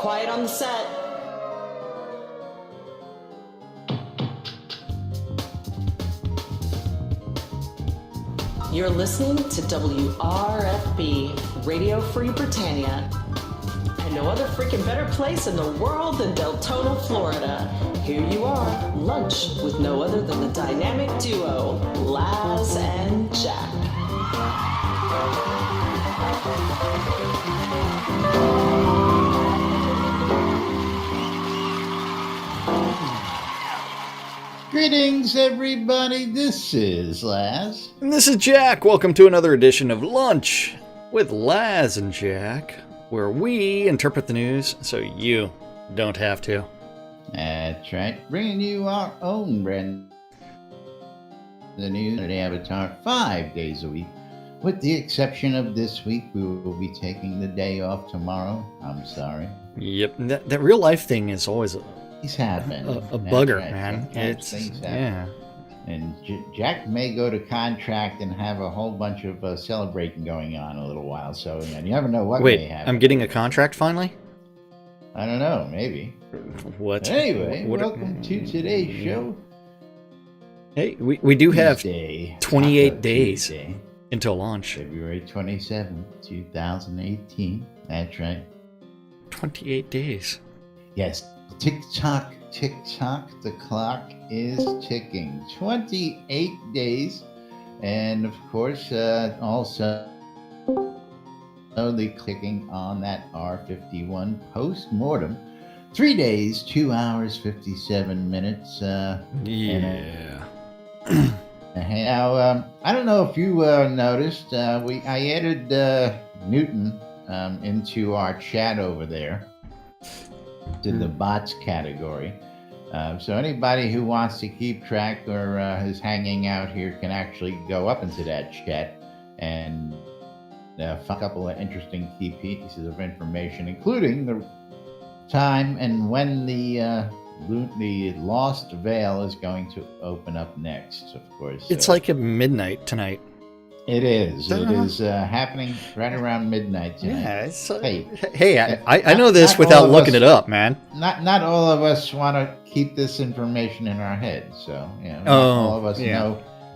Quiet on the set. You're listening to WRFB, Radio Free Britannia. And no other freaking better place in the world than Deltona, Florida. Here you are, lunch with no other than the dynamic duo, Laz and Jack. Greetings, everybody. This is Laz. And this is Jack. Welcome to another edition of Lunch with Laz and Jack, where we interpret the news so you don't have to. That's right. Bringing you our own brand. The news at Avatar 5 days a week. With the exception of this week, we will be taking the day off tomorrow. I'm sorry. Yep, that real life thing is always Things happen. a bugger, right. man. Sometimes things happen. Yeah. And Jack may go to contract and have a whole bunch of celebrating going on a little while. So you never know what may happen. I'm getting a contract finally? I don't know. Maybe. What? Anyway, welcome to today's show. Hey, we do have Tuesday, 28 days Tuesday, until launch. February 27, 2018. That's right. 28 days. Yes. Tick tock, the clock is ticking. 28 days. And of course, also the clicking on that R51 post-mortem. 3 days, 2 hours, 57 minutes. Yeah. Now, I don't know if you noticed, I added Newton into our chat over there, to the bots category. So anybody who wants to keep track or is hanging out here can actually go up into that chat and find a couple of interesting key pieces of information, including the time and when the Lost Veil is going to open up next, of course. It's like at midnight tonight. It is. It is happening right around midnight tonight. Yeah. It's, hey, I know this without looking it up, man. Not all of us want to keep this information in our heads, so not all of us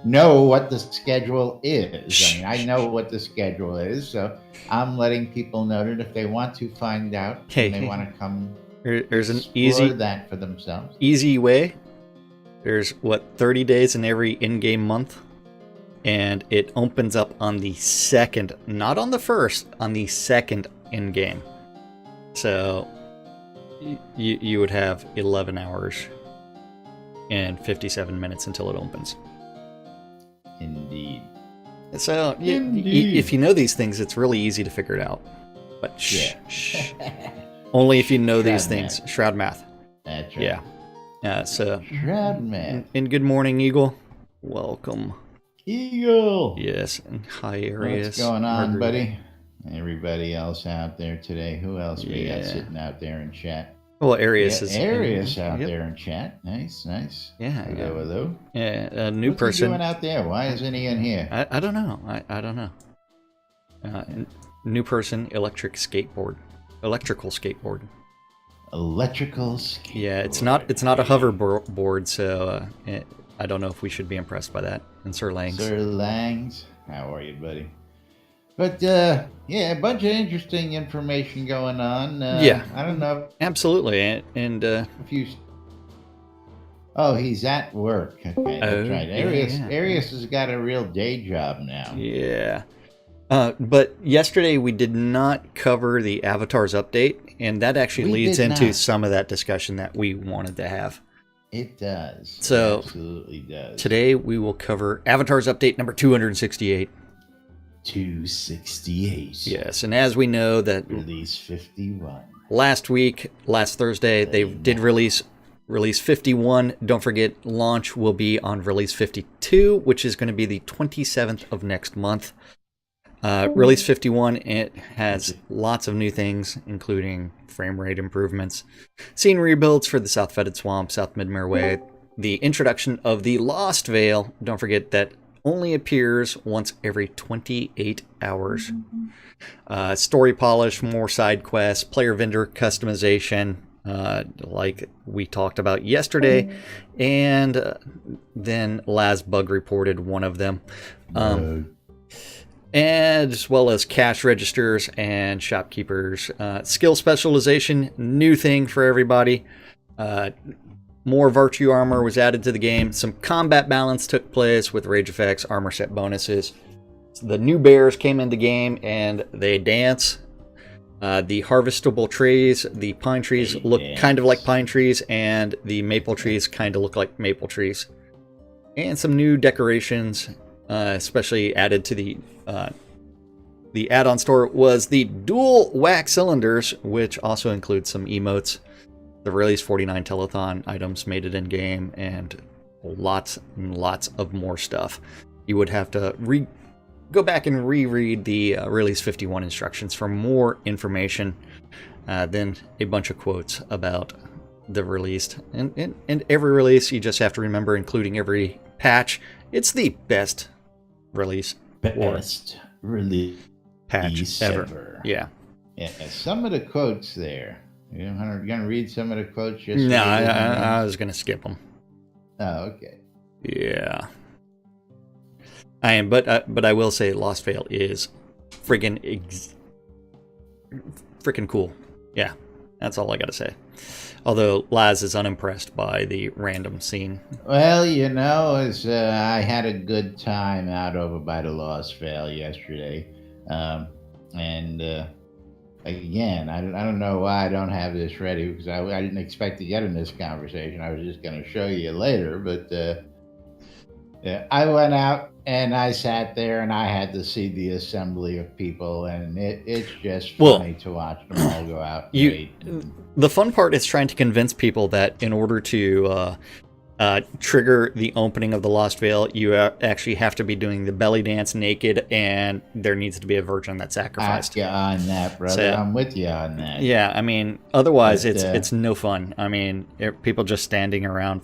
know what the schedule is. I mean, I know what the schedule is, so I'm letting people know that if they want to find out, they want to come. There's an easy that for themselves. Easy way. There's 30 days in every in-game month. And it opens up on the second, not on the first, on the second in-game. So you would have 11 hours and 57 minutes until it opens. Indeed. So if you know these things, it's really easy to figure it out. But shh. Only if you know these things. Shroud math. That's right. Yeah. So Shroud math. And good morning, Eagle. Welcome. Eagle. Yes, and hi, Arius. What's going on, buddy? Everybody else out there today. Who else we got sitting out there in chat? Well, Arius is Arius out there in chat. Nice. Yeah. Hello. Yeah, a new What's person. What's he doing out there? Why isn't he in here? I don't know. I don't know. New person, electrical skateboard. Electrical skateboard. Yeah, it's not a hoverboard, so I don't know if we should be impressed by that. And Sir Langs. Sir Langs, how are you, buddy? But a bunch of interesting information going on. I don't know. Absolutely, and if you. Oh, he's at work. Okay, that's right. Arius has got a real day job now. Yeah. But yesterday we did not cover the Avatars update, and that actually leads into some of that discussion that we wanted to have. It does. So, it absolutely does. Today we will cover Avatars update number 268. 268. Yes, and as we know that release 51. Last Thursday, they did release 51. Don't forget, launch will be on release 52, which is going to be the 27th of next month. Release 51, it has lots of new things, including frame rate improvements, scene rebuilds for the South Fetid Swamp, South Midmere Way, the introduction of the Lost Veil. Don't forget that only appears once every 28 hours. Story polish, more side quests, player vendor customization, like we talked about yesterday, and then Laz Bug reported one of them. And as well as cash registers and shopkeepers. Skill specialization, new thing for everybody. More virtue armor was added to the game. Some combat balance took place with rage effects, armor set bonuses. So the new bears came into game and they dance. The harvestable trees, the pine trees look kind of like pine trees, and the maple trees kind of look like maple trees. And some new decorations, especially added to the add-on store, was the dual wax cylinders, which also includes some emotes. The release 49 telethon items made it in game, and lots and lots of more stuff. You would have to go back and reread the release 51 instructions for more information. Then a bunch of quotes about the released, and every release you just have to remember, including every patch, it's the best release patch ever. Yeah. Some of the quotes there. You're gonna read some of the quotes? Just no, I was gonna skip them. Oh, okay. Yeah. I am, but I will say Lost Vale is freaking cool. Yeah, that's all I gotta say. Although Laz is unimpressed by the random scene. Well, I had a good time out over by the Lost Vale yesterday, and again, I don't know why I don't have this ready, because I didn't expect to get in this conversation. I was just going to show you later, but I went out and I sat there and I had to see the assembly of people, and it's just funny to watch them all go out and wait. The fun part is trying to convince people that in order to trigger the opening of the Lost Vale, you actually have to be doing the belly dance naked, and there needs to be a virgin that's sacrificed. On that, brother. So, I'm with you on that. Yeah, I mean, otherwise it's no fun. I mean, people just standing around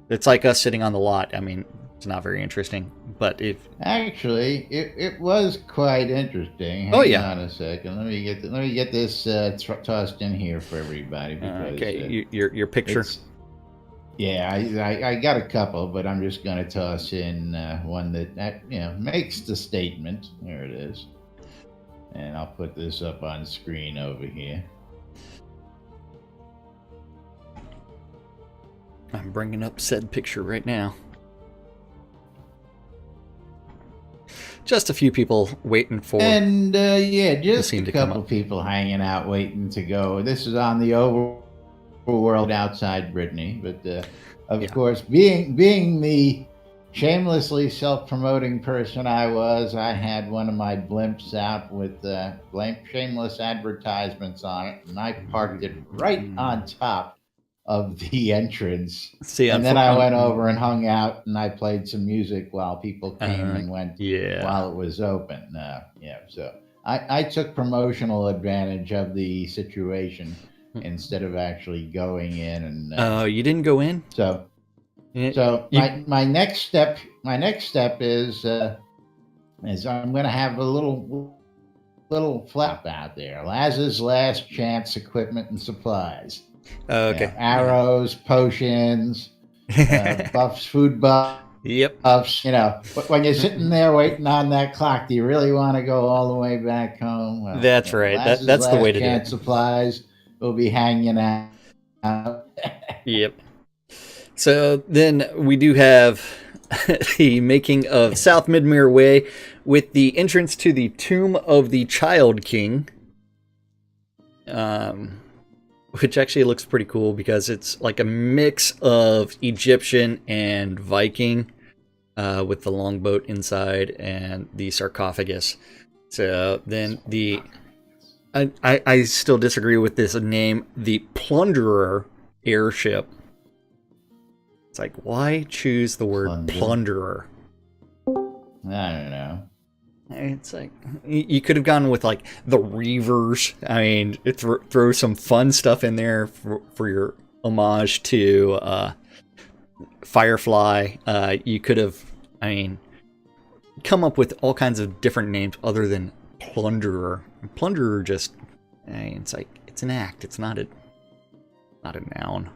it's like us sitting on the lot. I mean, it's not very interesting. But actually, it was quite interesting. Hang on a second. Let me get this tossed in here for everybody. Because, okay, your picture. Yeah, I got a couple, but I'm just going to toss in one that makes the statement. There it is. And I'll put this up on screen over here. I'm bringing up said picture right now. Just a few people waiting for... And, just a couple people hanging out waiting to go. This is on the overworld outside Brittany, but of course, being the shamelessly self-promoting person I was, I had one of my blimps out with shameless advertisements on it, and I parked it right on top of the entrance. And then I went over and hung out, and I played some music while people came and went while it was open. So I took promotional advantage of the situation instead of actually going in. And you didn't go in? So my next step is I'm going to have a little flap out there. Laz's last chance equipment and supplies. Okay. Arrows, potions, buffs, food buffs. Yep. Buffs. But when you're sitting there waiting on that clock, do you really want to go all the way back home? Well, that's right. That's the way to do it. Supplies will be hanging out. Yep. So then we do have the making of South Midmere Way with the entrance to the Tomb of the Child King. Which actually looks pretty cool because it's like a mix of Egyptian and Viking, with the longboat inside and the sarcophagus. So then I still disagree with this name, the Plunderer airship. It's like, why choose the word plunderer? I don't know. It's like, you could have gone with like the Reavers. I mean, throw some fun stuff in there for your homage to Firefly. You could have, come up with all kinds of different names other than Plunderer. Plunderer just, it's like, it's an act. It's not a noun.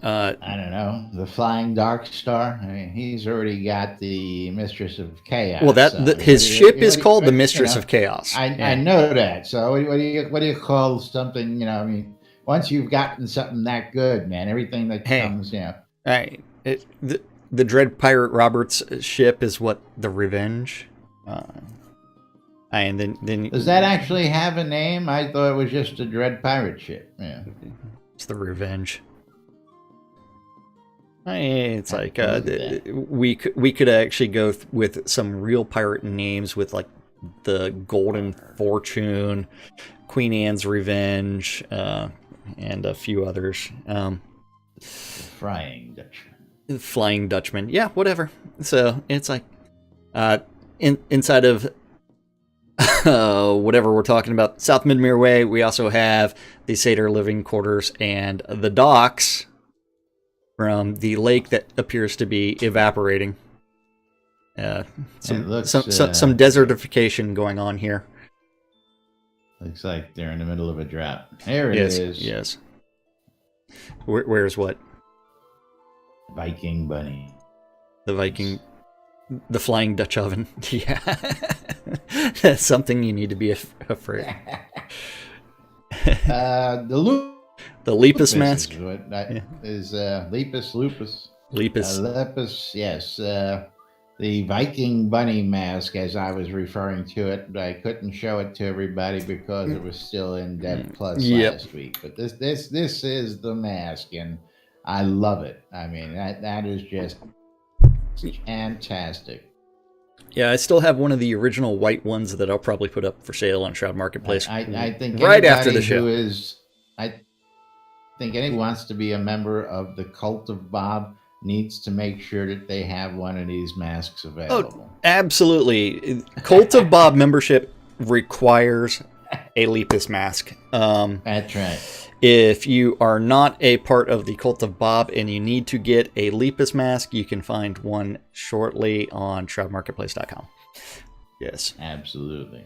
I don't know, the Flying Dark Star. I mean, he's already got the Mistress of Chaos. Well, his ship is called the Mistress of Chaos. I know that. So what do you call something? I mean, once you've gotten something that good, man, everything that comes, Right. The Dread Pirate Roberts ship is what, the Revenge. And then does that actually have a name? I thought it was just a Dread Pirate ship. Yeah, it's the Revenge. It's like we could actually go with some real pirate names with like the Golden Fortune, Queen Anne's Revenge, and a few others. Flying Dutchman. Flying Dutchman. Yeah, whatever. So it's like inside of whatever we're talking about, South Midmere Way, we also have the Satyr living quarters and the docks from the lake that appears to be evaporating. Some desertification going on here. Looks like they're in the middle of a drought. There it is. Yes. Where's what? Viking bunny. The Flying Dutch oven. Yeah. That's something you need to be afraid. The Lepus mask. Is Lepus, Lupus. Lepus. Lepus, yes. The Viking bunny mask, as I was referring to it, but I couldn't show it to everybody because it was still in Dev Plus last week. But this is the mask, and I love it. I mean, that is just fantastic. Yeah, I still have one of the original white ones that I'll probably put up for sale on Shroud Marketplace. I think right after the show. I think anyone who wants to be a member of the Cult of Bob needs to make sure that they have one of these masks available. Oh, absolutely. Cult of Bob membership requires a Lepus mask. That's right. If you are not a part of the Cult of Bob and you need to get a Lepus mask, you can find one shortly on shroudmarketplace.com. Yes. Absolutely.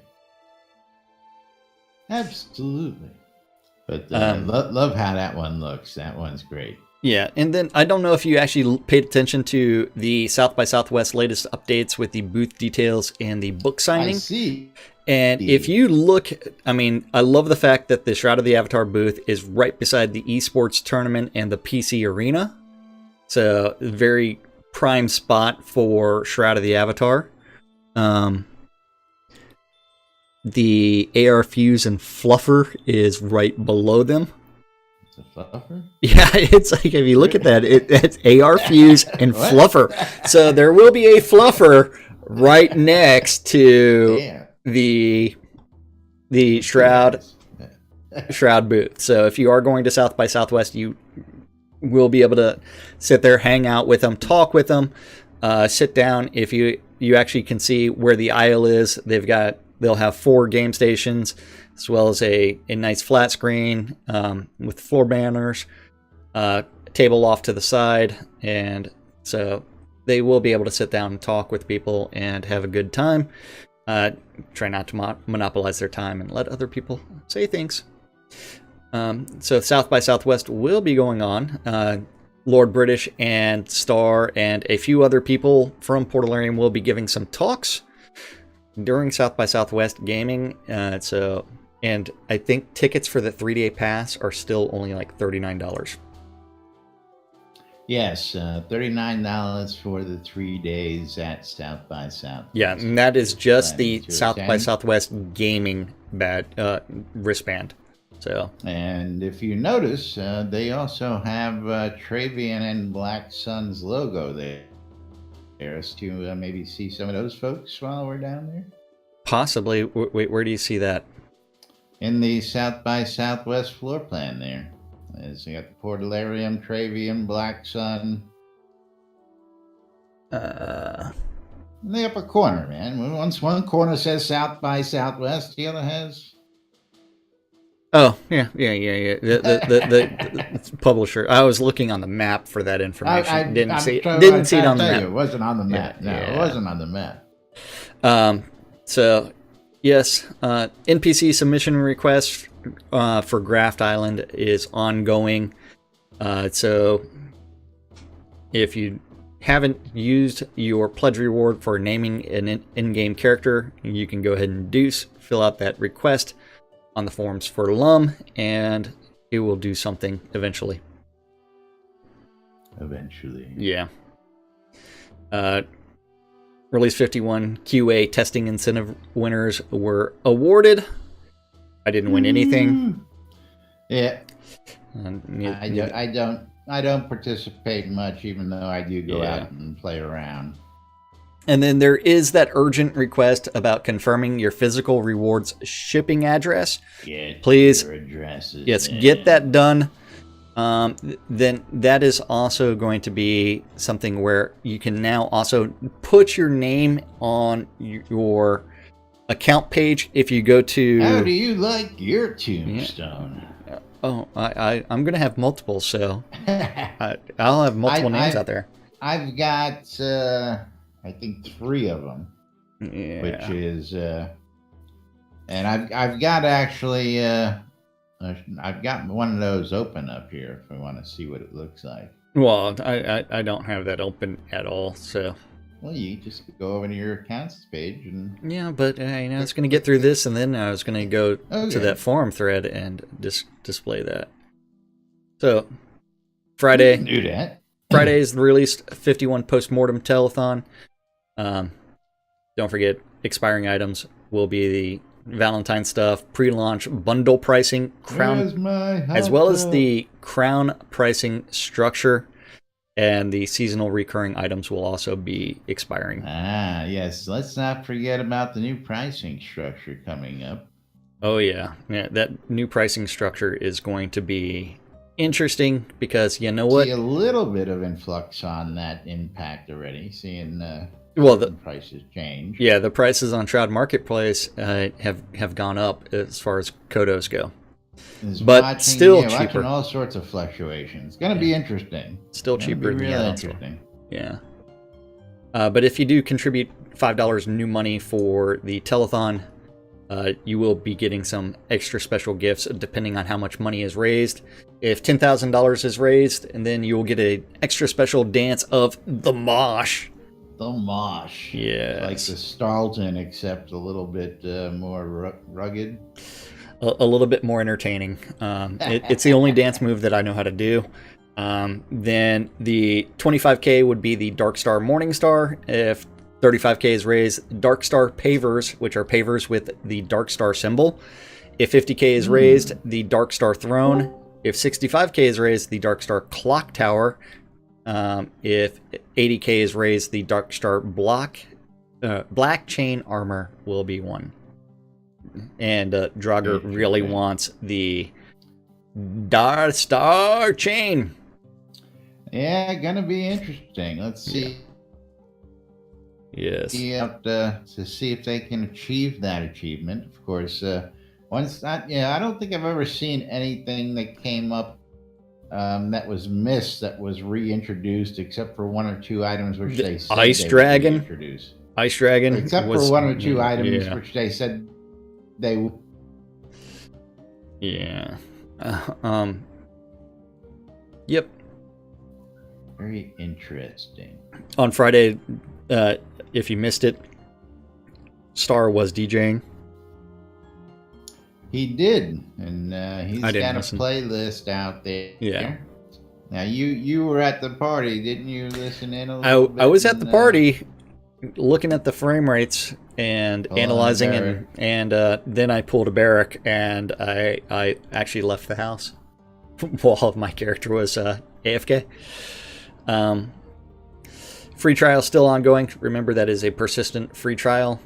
But love how that one looks. That one's great. Yeah, and then I don't know if you actually paid attention to the South by Southwest latest updates with the booth details and the book signing. I see. And if you look, I mean, I love the fact that the Shroud of the Avatar booth is right beside the esports tournament and the PC arena. So, very prime spot for Shroud of the Avatar. The AR Fuse and Fluffer is right below them. It's a fluffer? Yeah, it's like, if you look at that, it's AR Fuse and Fluffer. So, there will be a Fluffer right next to the Shroud booth. So if you are going to South by Southwest, you will be able to sit there, hang out with them, talk with them, sit down. If you actually can see where the aisle is, they'll have 4 game stations as well as a nice flat screen with floor banners, table off to the side, and so they will be able to sit down and talk with people and have a good time. Try not to monopolize their time and let other people say things. So South by Southwest will be going on. Lord British and Starr and a few other people from Portalarium will be giving some talks during South by Southwest gaming. And I think tickets for the 3-day pass are still only like $39. Yes, $39 for the 3 days at South by Southwest. Yeah, and that is just the South by Southwest gaming wristband. So, and if you notice, they also have Travian and Black Sun's logo there. There's to maybe see some of those folks while we're down there. Possibly. Wait, where do you see that? In the South by Southwest floor plan there. You got the Portalarium, Travian, Black Sun. In the upper corner, man. Once one corner says South by Southwest, the other has Oh, yeah. The publisher. I was looking on the map for that information. Didn't see it on the map. It wasn't on the map. It wasn't on the map. So, yes, NPC submission request for Graft Island is ongoing. So, if you haven't used your pledge reward for naming an in-game character, you can go ahead and fill out that request on the forums for Lum, and it will do something eventually. Yeah. Release 51 QA testing incentive winners were awarded. I didn't win anything. Yeah. I don't participate much, even though I do go out and play around. And then there is that urgent request about confirming your physical rewards shipping address. Please, your addresses. Yes, get that done. Then that is also going to be something where you can now also put your name on your account page if you go to... How do you like your tombstone? I'm going to have multiple, so I'll have multiple names out there. I've got, I think, 3 of them, which is, and I've got actually, I've got one of those open up here if I want to see what it looks like. Well, I don't have that open at all, so. Well, you just go over to your accounts page and... Yeah, but I was going to get through this, and then I was going to go to that forum thread and display that. So, Friday... You can do that. Friday is the released 51 postmortem telethon. Don't forget, expiring items will be the Valentine stuff, pre-launch bundle pricing, crown, as well as the crown pricing structure. And the seasonal recurring items will also be expiring. Ah, yes. Let's not forget about the new pricing structure coming up. Oh, yeah. That new pricing structure is going to be interesting because you know what? See a little bit of influx on that impact already, seeing the prices change. Yeah, the prices on Shroud Marketplace have gone up as far as Kodos go. But still cheaper. Watching all sorts of fluctuations. It's going to be interesting. Still cheaper than really interesting. Yeah. But if you do contribute $5 new money for the telethon, you will be getting some extra special gifts depending on how much money is raised. If $10,000 is raised, and then you will get an extra special dance of the mosh. The mosh. Yeah. Like the Starlton, except a little bit more rugged. A little bit more entertaining. It's the only dance move that I know how to do. Then the 25K would be the Dark Star Morning Star. If 35K is raised, Dark Star Pavers, which are pavers with the Dark Star symbol. If 50K is raised, the Dark Star Throne. If 65K is raised, the Dark Star Clock Tower. If 80K is raised, the Dark Star Black Chain Armor will be one. And Draugr really wants the Dark Star Chain. Yeah, gonna be interesting. Let's see. Yes. To see if they can achieve that achievement. Of course, I don't think I've ever seen anything that came up that was missed that was reintroduced, except for 1 or 2 items which they said Ice they Dragon. would reintroduce. Ice Dragon. Except for 1 or 2 items which they said they would. Yeah. Yep. Very interesting. On Friday, if you missed it, Starr was DJing. He did, and he's got a listen. playlist out there. Yeah. Now you were at the party, didn't you? Listen in a little bit. I was at the party, looking at the frame rates and analyzing, and then I pulled a barrack, and I actually left the house while my character was AFK. Free trial still ongoing. Remember, that is a persistent free trial.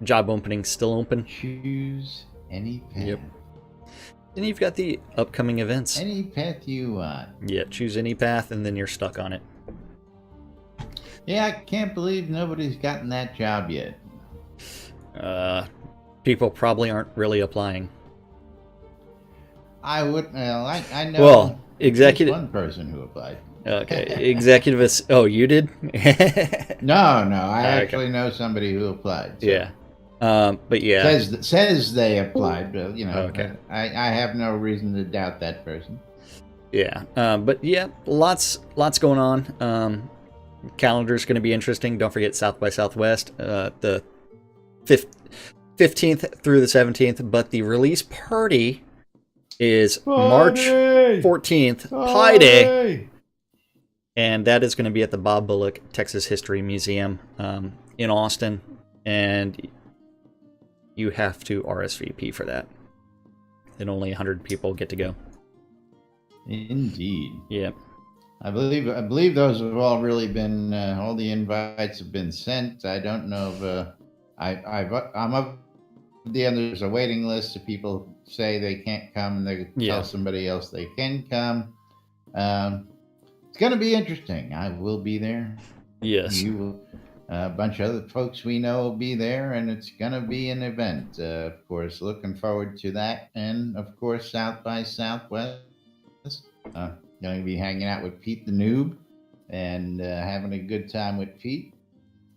Job opening still open. Choose any path. Yep. Then you've got the upcoming events. Any path you want. Yeah, choose any path, and then you're stuck on it. Yeah, I can't believe nobody's gotten that job yet. People probably aren't really applying. I would. Well, I know. Well, at least executive. one person who applied. Okay, executive. Oh, you did? No, I Okay. actually know somebody who applied. So. Yeah. But yeah. Says they applied, but Okay. I have no reason to doubt that person. Yeah. But yeah, lots going on. Calendar's going to be interesting. Don't forget South by Southwest, the 15th through the 17th. But the release party is March 14th, Pi Day. And that is going to be at the Bob Bullock Texas History Museum in Austin. And you have to RSVP for that. And only 100 people get to go. Indeed. Yeah. I believe those have all really been all the invites have been sent. I don't know if I'm up there. There's a waiting list of people who say they can't come and they tell somebody else they can come. It's going to be interesting. I will be there. Yes. You will. A bunch of other folks we know will be there, and it's going to be an event. Of course, looking forward to that. And, of course, South by Southwest. Going to be hanging out with Pete the Noob and having a good time with Pete.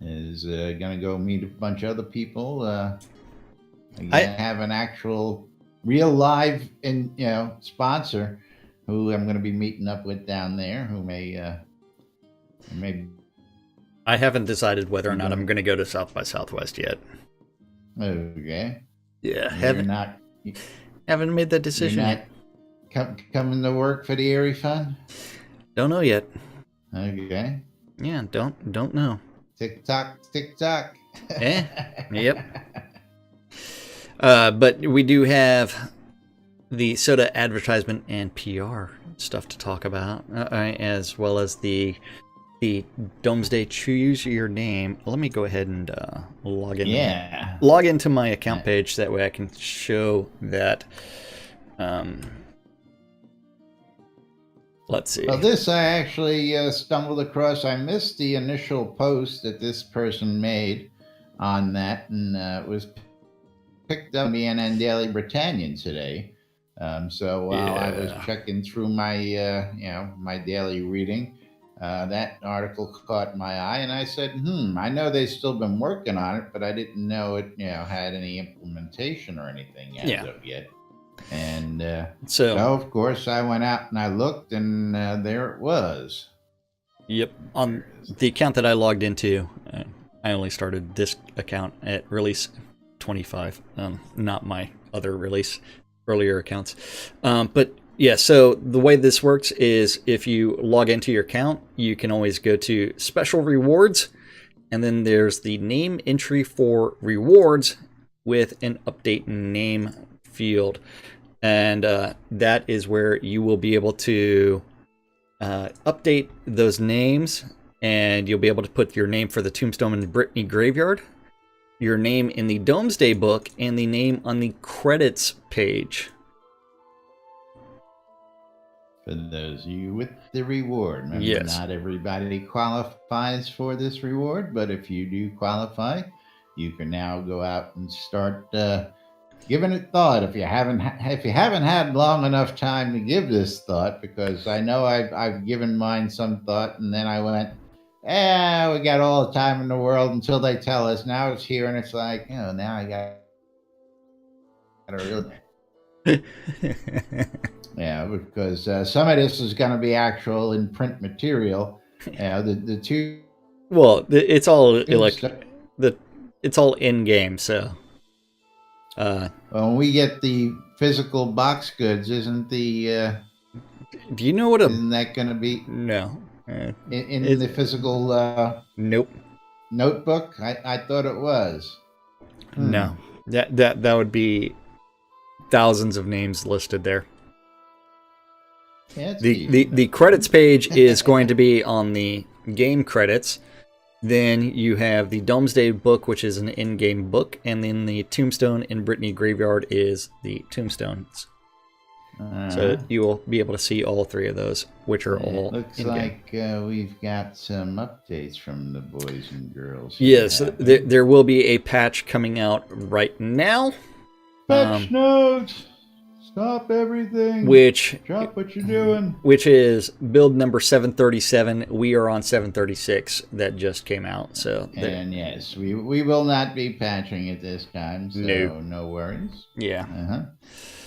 Is going to go meet a bunch of other people. I have an actual real live sponsor who I'm going to be meeting up with down there who may I haven't decided whether or not I'm going to go to South by Southwest yet. Okay. Yeah, haven't made that decision yet. Coming to work for the Erie Fund? Don't know yet. Okay. Yeah, don't know. Tick tock. Yep. But we do have the soda advertisement and PR stuff to talk about, as well as the Domesday Choose Your Name. Let me go ahead and log in. Yeah. Log into my account page, so that way I can show that. Let's see. Well, this I actually stumbled across. I missed the initial post that this person made on that, and it was picked up in the NN Daily Britannian today. So while I was checking through my, my daily reading, that article caught my eye, and I said, I know they've still been working on it, but I didn't know it, had any implementation or anything as of yet. And so, of course, I went out and I looked, and there it was. Yep. On the account that I logged into, I only started this account at release 25, not my other earlier accounts. But yeah, so the way this works is if you log into your account, you can always go to special rewards, and then there's the name entry for rewards with an update name field. And that is where you will be able to update those names, and you'll be able to put your name for the Tombstone and Brittany Graveyard, your name in the Domesday book, and the name on the credits page. For those of you with the reward. Remember, yes. Not everybody qualifies for this reward, but if you do qualify, you can now go out and start giving it thought. If you haven't had long enough time to give this thought, because I know I've given mine some thought, and then I went, we got all the time in the world until they tell us. Now it's here, and it's like, now I got to really. Yeah, because some of this is going to be actual in print material. The two. Well, it's all it's all in game. So, when we get the physical box goods, isn't the? Do you know what isn't that going to be? No. In the physical. Nope. Notebook. I thought it was. No, that would be thousands of names listed there. Yeah, the credits page is going to be on the game credits. Then you have the Domesday book, which is an in-game book, and then the Tombstone and Brittany Graveyard is the Tombstones. So you will be able to see all three of those, which are all looks in-game. Like we've got some updates from the boys and girls. Yes, there will be a patch coming out right now. Patch notes. Stop everything. Drop what you're doing. Which is build number 737. We are on 736 that just came out. So and yes, we will not be patching it this time. So no worries. Yeah.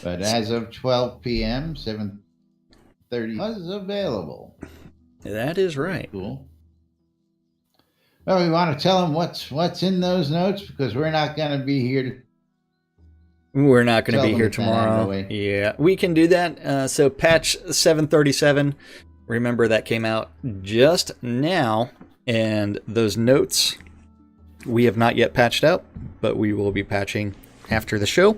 But as of 12 p.m., 7:30 was available. That is right. Cool. Well, we want to tell them what's in those notes because we're not going to be here. We're not going to be here tomorrow. Yeah, we can do that. So patch 737, remember that came out just now, and those notes we have not yet patched out, but we will be patching after the show.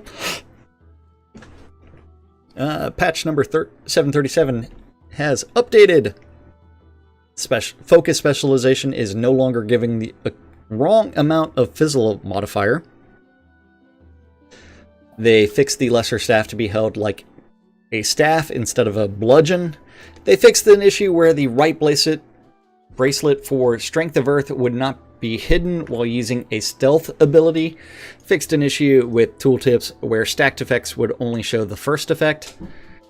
Patch number 737 has updated. Focus specialization is no longer giving the wrong amount of fizzle modifier. They fixed the lesser staff to be held like a staff instead of a bludgeon. They fixed an issue where the right bracelet for Strength of Earth would not be hidden while using a stealth ability. Fixed an issue with tooltips where stacked effects would only show the first effect.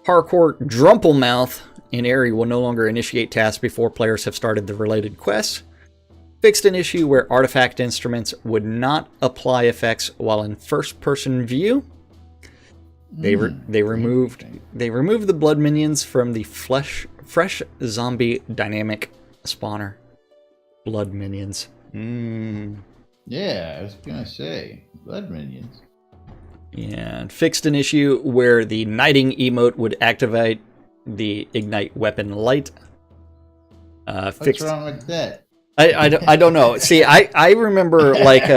Hardcore Drumplemouth in Airy will no longer initiate tasks before players have started the related quests. Fixed an issue where artifact instruments would not apply effects while in first-person view. They removed the blood minions from the fresh zombie dynamic spawner. Blood minions. Yeah, I was gonna say blood minions. Yeah, and fixed an issue where the knighting emote would activate the ignite weapon light. What's wrong with that? I don't know. See, I remember like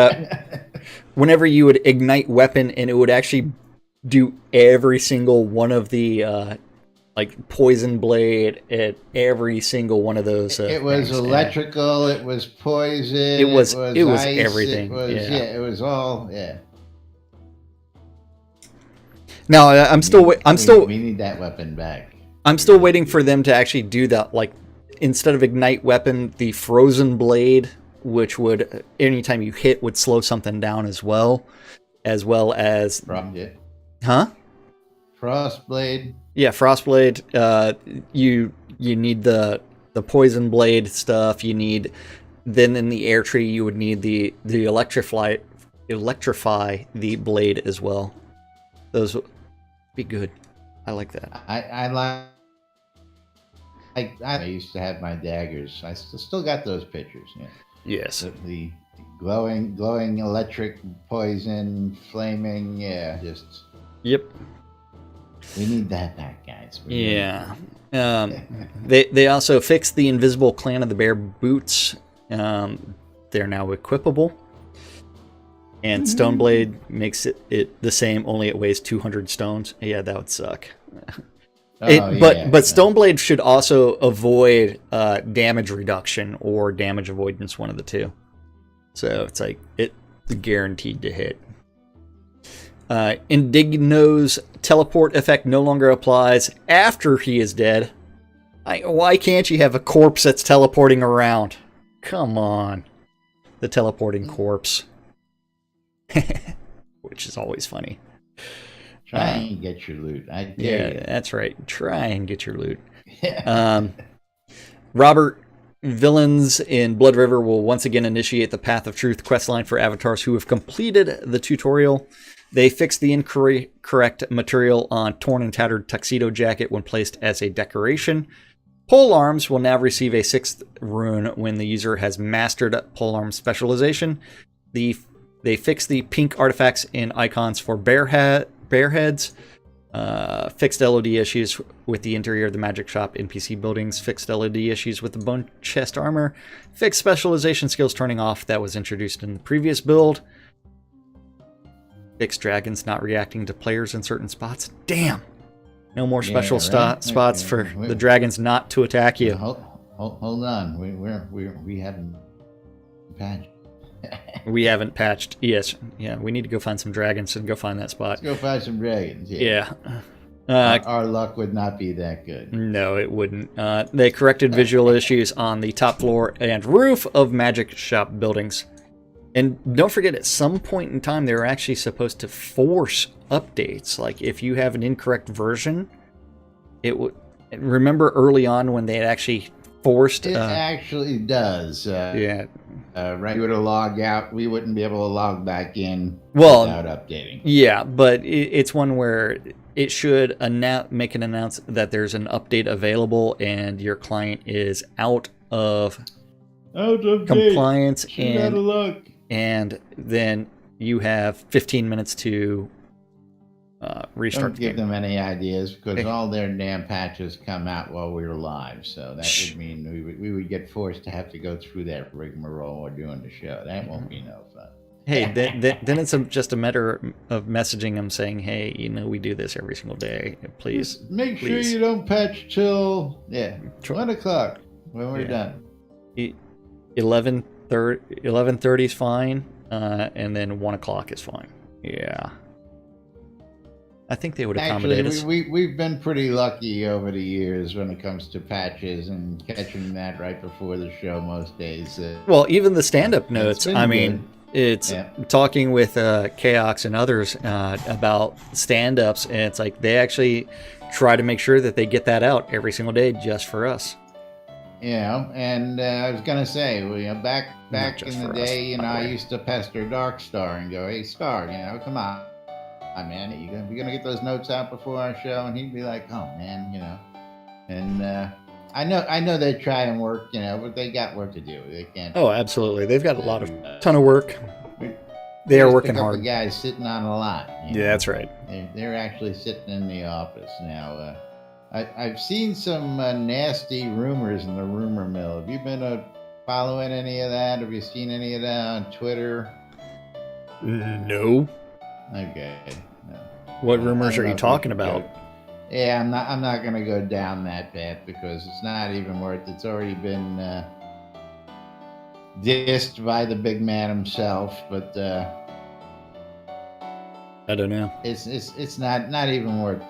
whenever you would ignite weapon and it would actually do every single one of the like poison blade at every single one of those. It was things. Electrical. It was poison. It was ice, everything. It was all. Yeah. Now we need that weapon back. I'm still waiting for them to actually do that. Like instead of ignite weapon, the frozen blade, which would anytime you hit would slow something down as well as Frostblade. Yeah, Frostblade. You need the poison blade stuff. You need then in the air tree you would need the electrify the blade as well. Those would be good. I like that. I used to have my daggers. I still got those pictures. Yeah. Yes. The glowing electric poison flaming. Yeah. Just. Yep. We need that back, guys. Yeah. They also fixed the invisible Clan of the Bear boots. They're now equipable. And Stoneblade makes it the same, only it weighs 200 stones. Yeah, that would suck. But Stoneblade should also avoid damage reduction or damage avoidance, one of the two. So it's like it's guaranteed to hit. Indigno's teleport effect no longer applies after he is dead. Why can't you have a corpse that's teleporting around? Come on. The teleporting corpse. Which is always funny. Try and get your loot. I dare you. That's right. Try and get your loot. Robert, villains in Blood River will once again initiate the Path of Truth questline for avatars who have completed the tutorial. They fixed the incorrect material on torn and tattered tuxedo jacket when placed as a decoration. Pole arms will now receive a 6th rune when the user has mastered polearm specialization. They fixed the pink artifacts and icons for bear heads. Fixed LED issues with the interior of the magic shop NPC buildings. Fixed LED issues with the bone chest armor. Fixed specialization skills turning off that was introduced in the previous build. Fixed dragons not reacting to players in certain spots. Damn! No more special spots for the dragons not to attack you. Hold on. We haven't patched. We haven't patched. Yes. Yeah, we need to go find some dragons and go find that spot. Let's go find some dragons. Yeah. Our luck would not be that good. No, it wouldn't. They corrected visual issues on the top floor and roof of magic shop buildings. And don't forget, at some point in time, they were actually supposed to force updates. Like, if you have an incorrect version, it would. Remember early on when they had actually forced. It actually does. Yeah. Right, we would log out. We wouldn't be able to log back in without updating. Yeah, but it's one where it should make an announcement that there's an update available and your client is out of compliance, and then you have 15 minutes to restart. Don't give them any ideas, because all their damn patches come out while we're live. So that would mean we would get forced to have to go through that rigmarole while doing the show. That won't be no fun. Hey, then it's just a matter of messaging them saying, hey, we do this every single day. Please. Just make sure you don't patch till 1 o'clock when we're done. 11:30 is fine, and then 1 o'clock is fine. Yeah. I think they would accommodate us. We've been pretty lucky over the years when it comes to patches and catching that right before the show most days. Well, even the stand-up notes, I mean, it's talking with Chaos and others about stand-ups, and it's like they actually try to make sure that they get that out every single day just for us. And I was gonna say, back in the day, I used to pester Dark Starr and go, "Hey, Starr, come on, man, you gonna get those notes out before our show?" And he'd be like, "Oh man, And I know they try and work, but they got work to do. They can't. Oh, absolutely, they've got a ton of work. They are working hard. The guys sitting on a lot. Yeah, that's right. They're actually sitting in the office now. I've seen some nasty rumors in the rumor mill. Have you been following any of that? Have you seen any of that on Twitter? No. Okay. No. What rumors are you talking about? Yeah, I'm not gonna go down that path because it's not even worth. It's already been dissed by the big man himself, but I don't know. It's not even worth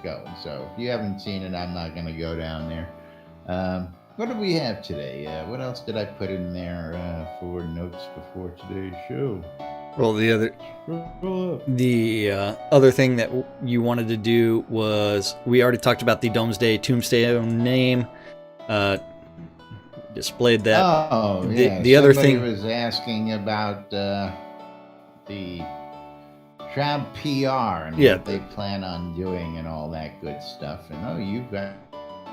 going. So if you haven't seen it, I'm not gonna go down there. What do we have today? What else did I put in there for notes before today's show? Well, the other thing that you wanted to do was, we already talked about the Domesday Tombstone name. Displayed that. Oh, yeah. The other thing was asking about the Shroud PR and what they plan on doing and all that good stuff. And you've got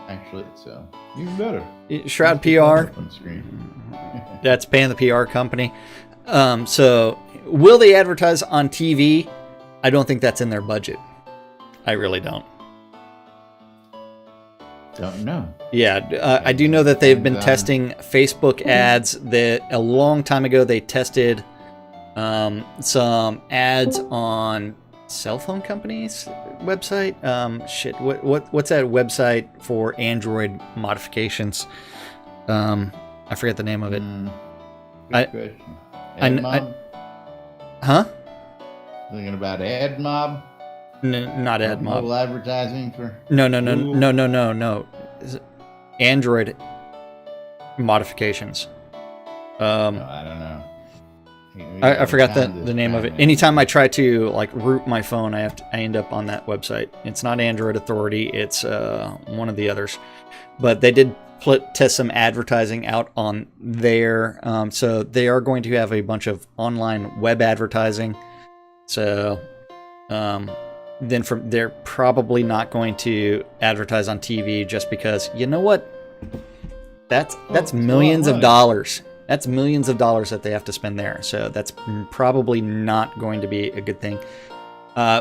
actually, so even better. Shroud PR. That's paying the PR company. So will they advertise on TV? I don't think that's in their budget. I really don't. Don't know. Yeah, I do know that they've been testing Facebook ads. That a long time ago they tested some ads on cell phone companies' website. What's that website for Android modifications? I forget the name of it. Good question. AdMob? Huh? Thinking about AdMob? Not AdMob. Mobile advertising for? No. Android modifications. I don't know. I forgot the name of it. Anytime I try to root my phone, I end up on that website. It's not Android Authority. It's one of the others. But they did test some advertising out on there. So they are going to have a bunch of online web advertising. So then they're probably not going to advertise on TV, just because, you know what? That's millions of dollars. That's millions of dollars that they have to spend there. So that's probably not going to be a good thing.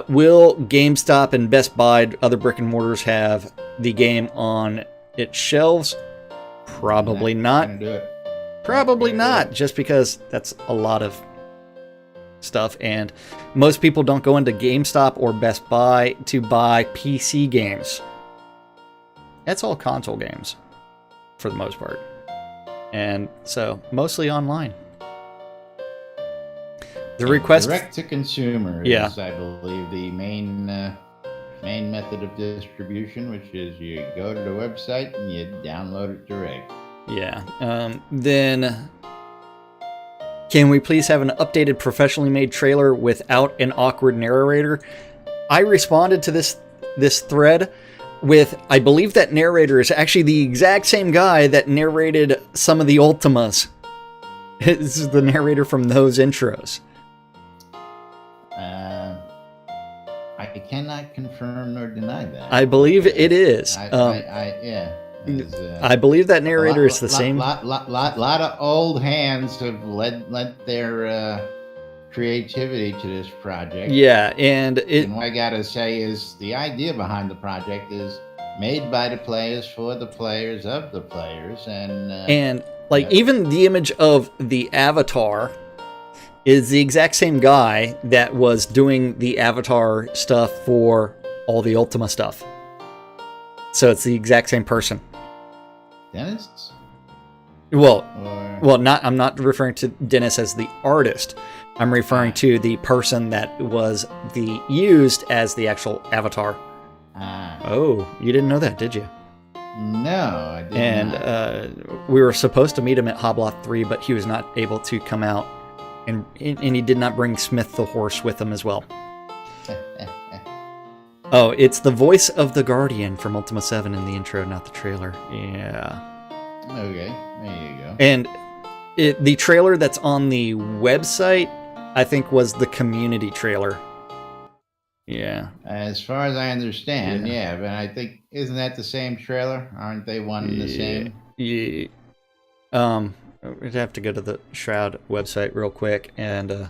Will GameStop and Best Buy, other brick and mortars, have the game on its shelves? Probably not. Probably not, just because that's a lot of stuff, and most people don't go into GameStop or Best Buy to buy PC games. That's all console games for the most part, and so mostly online. The request direct to consumer is, I believe, the main method of distribution, which is you go to the website and you download it direct. Then can we please have an updated, professionally made trailer without an awkward narrator? I responded to this thread with, I believe that narrator is actually the exact same guy that narrated some of the Ultimas. This is the narrator from those intros. I cannot confirm nor deny that. I believe it is. Yeah. I believe that narrator is the same. Lot of old hands have lent their creativity to this project. Yeah, and what I gotta say is the idea behind the project is made by the players for the players of the players, and like even the image of the avatar is the exact same guy that was doing the avatar stuff for all the Ultima stuff. So it's the exact same person. Dennis? Well, I'm not referring to Dennis as the artist. I'm referring to the person that was used as the actual avatar. Oh, you didn't know that, did you? No, I didn't. And we were supposed to meet him at Hobloth 3, but he was not able to come out. And he did not bring Smith the horse with him as well. Oh, it's the voice of the Guardian from Ultima 7 in the intro, not the trailer. Yeah. Okay, there you go. And the trailer that's on the website, I think, was the community trailer. Yeah. As far as I understand, yeah, but I think, isn't that the same trailer? Aren't they one and the same? Yeah. We'd have to go to the Shroud website real quick and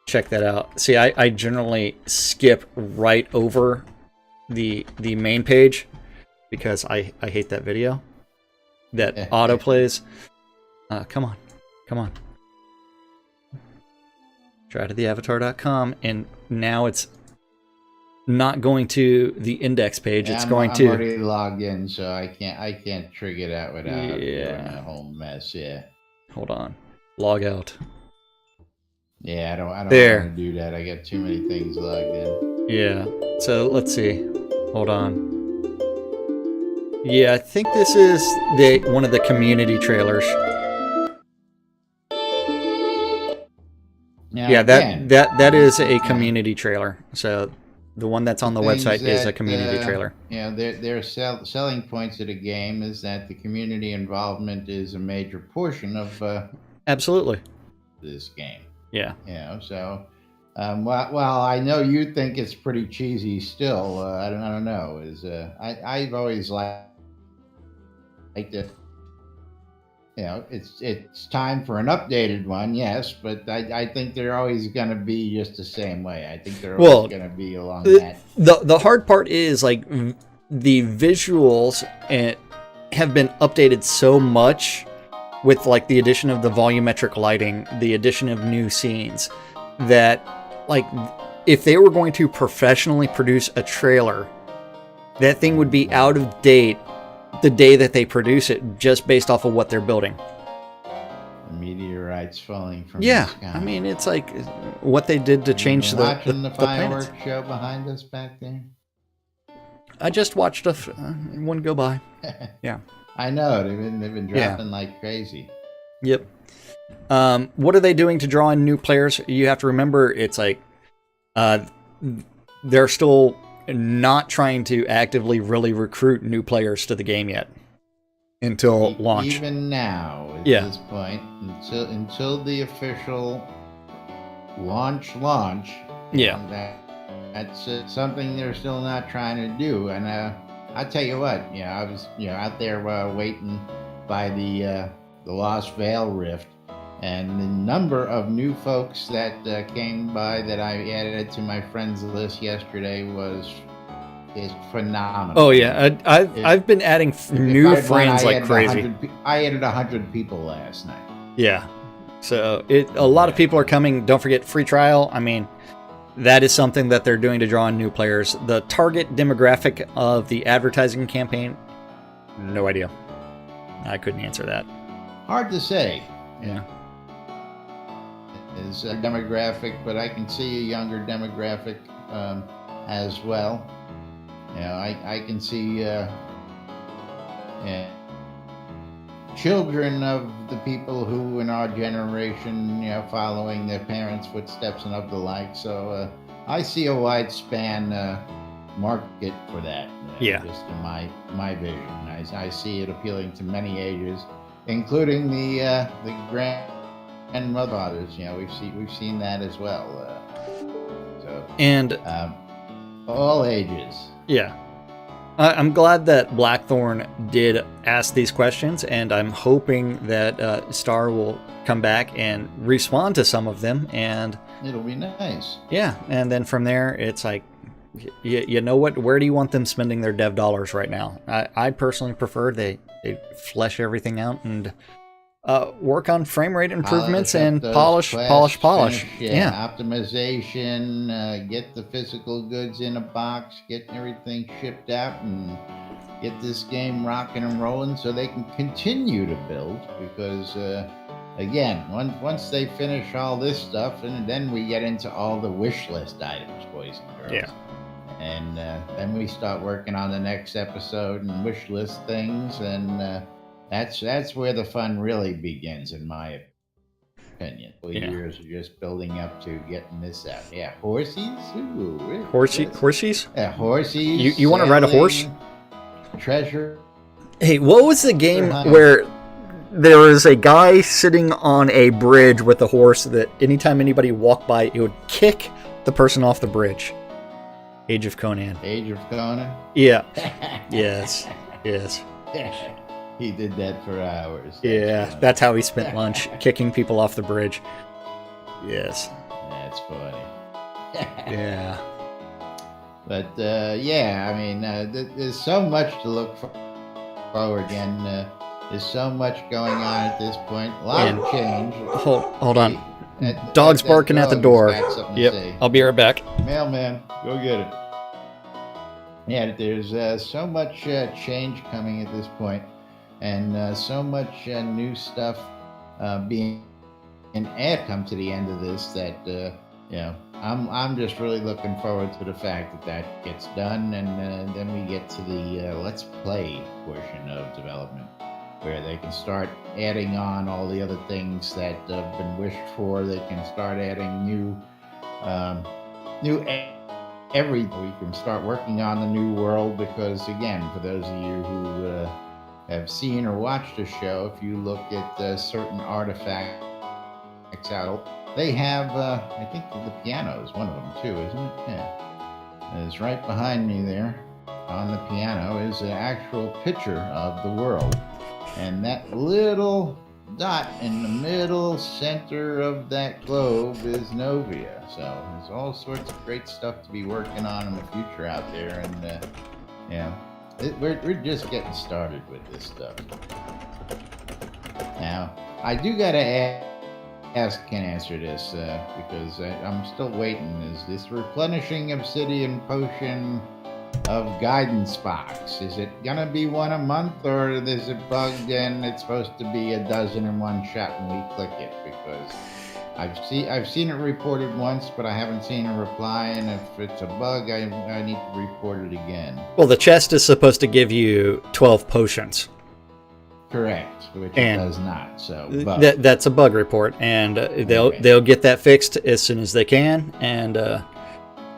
check that out. See, I generally skip right over the main page because I hate that video that autoplays. Come on. Try to theavatar.com, and now it's not going to the index page. Yeah, it's I'm already logged in, so I can't trigger that without doing a whole mess. Yeah. Hold on. Log out. Yeah, I don't want there. to do that. I got too many things logged in. Yeah. So let's see. Hold on. Yeah, I think this is one of the community trailers. Now, yeah, again, that is a community trailer. So the one that's on the website is a community trailer. Yeah, their selling points of the game is that the community involvement is a major portion of absolutely this game. Yeah. So well, I know you think it's pretty cheesy still. I don't know. I've always liked it. It's time for an updated one, yes, but I think they're always going to be just the same way. I think they're always going to be along that. The hard part is like the visuals have been updated so much with like the addition of the volumetric lighting, the addition of new scenes, that like if they were going to professionally produce a trailer, that thing would be out of date the day that they produce it, just based off of what they're building. Meteorites falling from the sky. I mean, it's like what they did to change the fireworks planets. show behind us back there. I just watched one go by. Yeah, I know they've been dropping like crazy. Yep. What are they doing to draw in new players? You have to remember, it's like they're still not trying to actively really recruit new players to the game yet until launch. Even now, at this point, until the official launch. Yeah, that's something they're still not trying to do. And I tell you what, I was out there waiting by the Lost Veil Rift, and the number of new folks that came by that I added to my friends list yesterday is phenomenal. Oh yeah, I've been adding new friends like crazy. I added 100 people last night. Yeah, so a lot of people are coming. Don't forget free trial. I mean, that is something that they're doing to draw in new players. The target demographic of the advertising campaign, no idea. I couldn't answer that. Hard to say. Yeah. Is a demographic, but I can see a younger demographic as well. I can see children of the people who in our generation, following their parents' footsteps and of the like. So I see a wide span market for that. Just in my vision, I see it appealing to many ages, including the grandmothers. We've seen that as well. And all ages. Yeah. I'm glad that Blackthorn did ask these questions, and I'm hoping that Starr will come back and respond to some of them. And it'll be nice. Yeah, and then from there, it's like, you know what? Where do you want them spending their dev dollars right now? I personally prefer they flesh everything out and work on frame rate improvements and polish. Yeah, optimization, get the physical goods in a box, get everything shipped out, and get this game rocking and rolling so they can continue to build. Because again, once they finish all this stuff, and then we get into all the wish list items, boys and girls. Yeah. And then we start working on the next episode and wish list things, and that's where the fun really begins, in my opinion. Years of just building up to getting this out. Yeah, horsies. Ooh, really? Horsies? Yeah, horsies. You want to ride a horse? Treasure. Hey, what was the game where there was a guy sitting on a bridge with a horse that anytime anybody walked by, it would kick the person off the bridge? Age of Conan. Age of Conan? Yeah. Yes. He did that for hours. That's how he spent lunch, kicking people off the bridge. Yes. That's funny. Yeah. But, there's so much to look forward again. There's so much going on at this point. A lot of change. Hold on. Dog's barking at the door. Yep. I'll be right back. Mailman, go get it. Yeah, there's so much change coming at this point, and so much new stuff being come to the end of this that I'm just really looking forward to the fact that gets done, and then we get to the let's play portion of development, where they can start adding on all the other things that have been wished for. They can start adding new everything. We can start working on the new world, because again, for those of you who have seen or watched the show, if you look at certain artifacts out, they have, I think the piano is one of them too, isn't it? Yeah. It's right behind me there. On the piano is an actual picture of the world. And that little dot in the middle center of that globe is Novia. So there's all sorts of great stuff to be working on in the future out there. And we're just getting started with this stuff. Now, I do got to ask, can't answer this because I'm still waiting. Is this replenishing obsidian potion of guidance box, is it gonna be one a month, or is it bugged and it's supposed to be a dozen in one shot when we click it? Because I've seen it reported once, but I haven't seen a reply, and if it's a bug, I need to report it again. Well, the chest is supposed to give you 12 potions. Correct, which it does not. So that's a bug report, and they'll get that fixed as soon as they can. And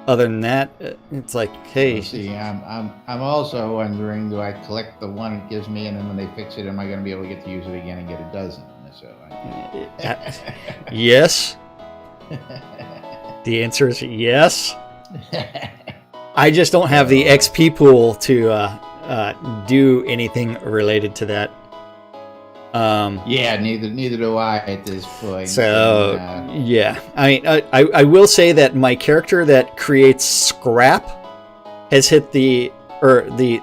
other than that, it's like, hey. See, I'm also wondering, do I collect the one it gives me, and then when they fix it, am I going to be able to get to use it again and get a dozen? So yes. The answer is yes. I just don't have the XP pool to do anything related to that. Neither do I at this point. So yeah, I mean, I will say that my character that creates scrap has hit the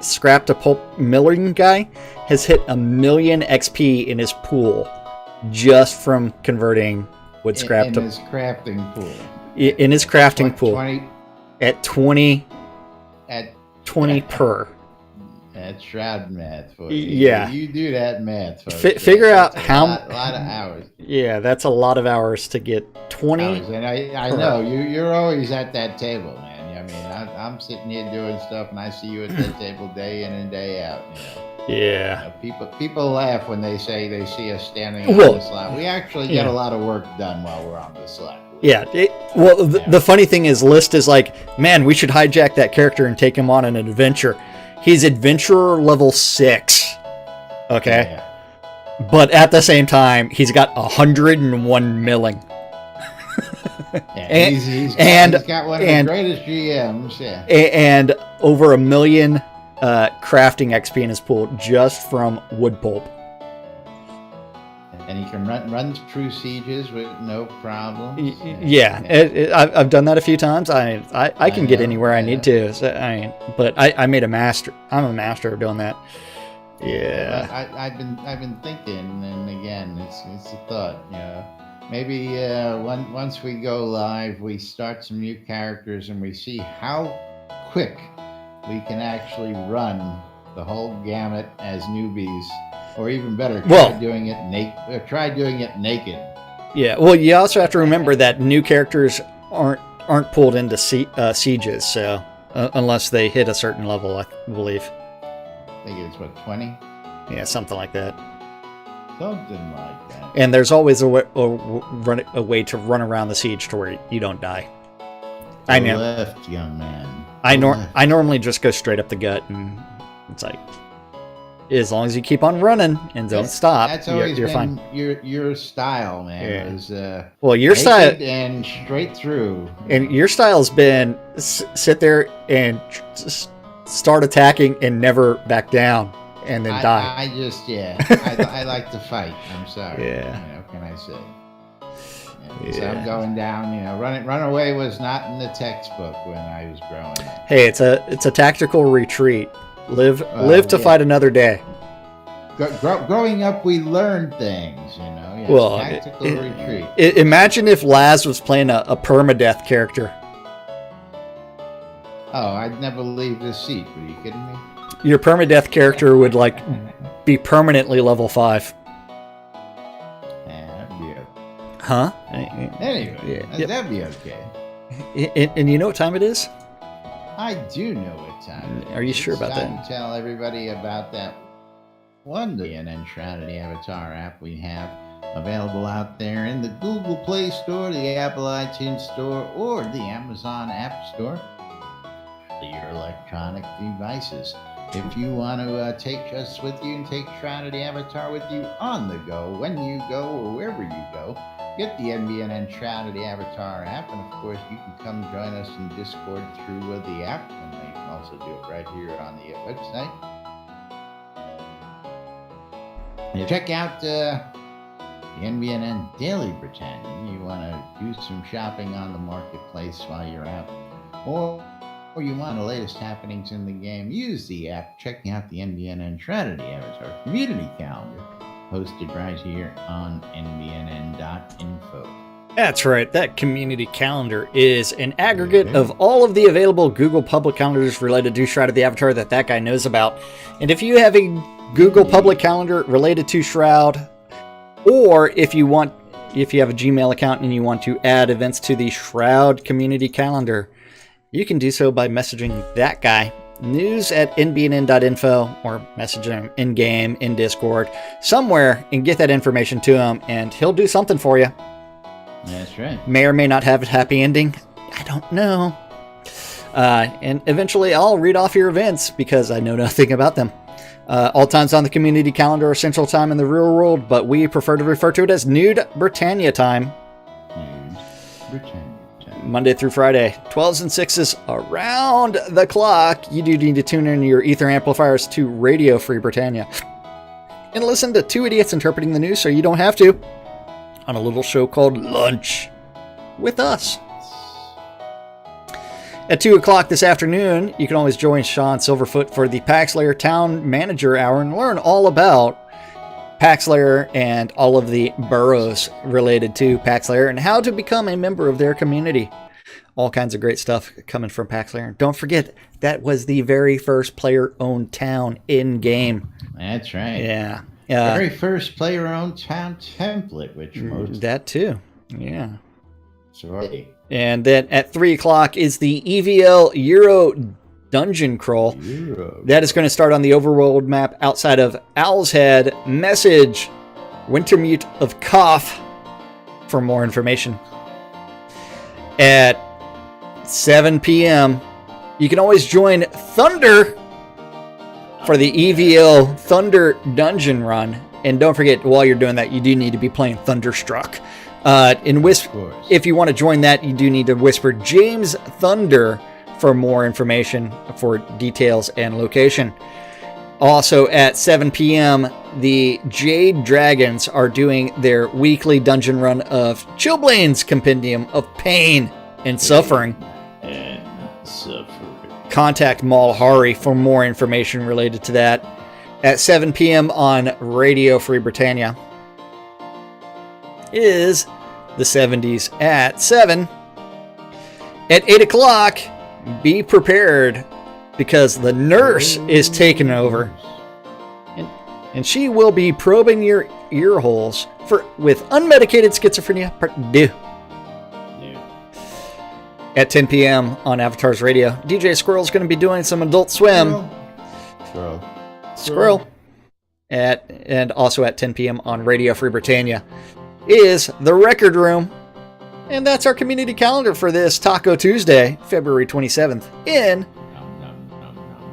scrap to pulp milling guy has hit 1,000,000 XP in his pool just from converting wood scrap in his crafting pool. In his crafting pool 20 at 20 per. That's Shroud math for you. Yeah. You do that math, folks. Figure out That's how... a lot of hours. Yeah, that's a lot of hours to get 20... Hours. And I know, you're always at that table, man. I mean, I'm sitting here doing stuff, and I see you at that table day in and day out, you know. Yeah. You know, people laugh when they say they see us standing on the slot. We actually get a lot of work done while we're on the slot. Yeah. The funny thing is, List is like, man, we should hijack that character and take him on an adventure. He's adventurer level 6. Okay. Yeah. But at the same time, he's got 101 milling. Yeah, he's got one of the greatest GMs. Yeah. And over 1 million crafting XP in his pool just from wood pulp. And he can run through sieges with no problem. I've done that a few times. I can get anywhere I need to. So, but I made a master. I'm a master of doing that. Yeah. I've been thinking, and again, it's a thought. You know, maybe once we go live, we start some new characters, and we see how quick we can actually run the whole gamut as newbies. Or even better, try doing it naked. Yeah. Well, you also have to remember that new characters aren't pulled into sieges, so unless they hit a certain level, I believe. I think it's 20. Yeah, something like that. Something like that. And there's always a way to run around the siege to where you don't die. I know. Left, young man. I normally just go straight up the gut, and it's like, as long as you keep on running and don't stop, that's always you're been fine. Your style, man. Yeah. Well, your style and straight through. And your style's been sit there and start attacking and never back down and then die. I like to fight. I'm sorry. Yeah. You know, can I say? So I'm going down. You know, run away was not in the textbook when I was growing up. Hey, it's a tactical retreat. Live to fight another day. Growing up, we learned things, you know. Yeah, tactical retreat. Imagine if Laz was playing a permadeath character. Oh, I'd never leave this seat. Are you kidding me? Your permadeath character would be permanently level 5. That'd be okay. Huh? Anyway, that'd be okay. And you know what time it is? I do know what time it is. Are you sure about that? It's time to tell everybody about that wonderful and Shrouded Avatar app we have available out there in the Google Play Store, the Apple iTunes Store, or the Amazon App Store for your electronic devices. If you want to take us with you and take Shrouded Avatar with you on the go, when you go, or wherever you go, get the NBN Shrouded Avatar app, and of course you can come join us in Discord through the app, and you can also do it right here on the website. And check out the NBN Daily Britannia. You want to do some shopping on the marketplace while you're out, or you want the latest happenings in the game, use the app, checking out the NBN Shrouded Avatar community calendar, posted right here on nbnn.info. That's right. That community calendar is an aggregate of all of the available Google public calendars related to Shroud of the Avatar that guy knows about. And if you have a Google public calendar related to Shroud, or if you have a Gmail account and you want to add events to the Shroud community calendar, you can do so by messaging that guy, news@nbnn.info, or message him in-game, in Discord, somewhere, and get that information to him, and he'll do something for you. That's right. May or may not have a happy ending. I don't know. And eventually I'll read off your events because I know nothing about them. All times on the community calendar are Central Time in the real world, but we prefer to refer to it as Nude Britannia Time. Monday through Friday, 12s and 6s around the clock. You do need to tune in your ether amplifiers to Radio Free Britannia and listen to two idiots interpreting the news so you don't have to, on a little show called Lunch with us. At 2 o'clock this afternoon, you can always join Sean Silverfoot for the Paxlayer Town Manager Hour and learn all about Paxlayer and all of the boroughs related to Paxlayer and how to become a member of their community. All kinds of great stuff coming from PAX Lair. Don't forget, that was the very first player-owned town in-game. That's right. Yeah. Very first player-owned town template, which most... That too. Yeah. Sorry. And then at 3 o'clock is the EVL Euro Dungeon Crawl. That is going to start on the overworld map outside of Owl's Head. Message, Wintermute of Koth for more information. At 7 p.m., you can always join Thunder for the EVL Thunder Dungeon Run. And don't forget, while you're doing that, you do need to be playing Thunderstruck. If you want to join that, you do need to whisper James Thunder for more information, for details and location. Also at 7 p.m., the Jade Dragons are doing their weekly dungeon run of Chillblade's Compendium of Pain and Suffering. Contact Malhari for more information related to that. At 7 p.m. on Radio Free Britannia is the 70s at 7. At 8 o'clock, be prepared because the nurse is taking over. And she will be probing your ear holes with unmedicated schizophrenia part 2. At 10 p.m. on Avatar's Radio, DJ Squirrel's going to be doing some Adult Swim. Squirrel. And also at 10 p.m. on Radio Free Britannia is The Record Room. And that's our community calendar for this Taco Tuesday, February 27th, in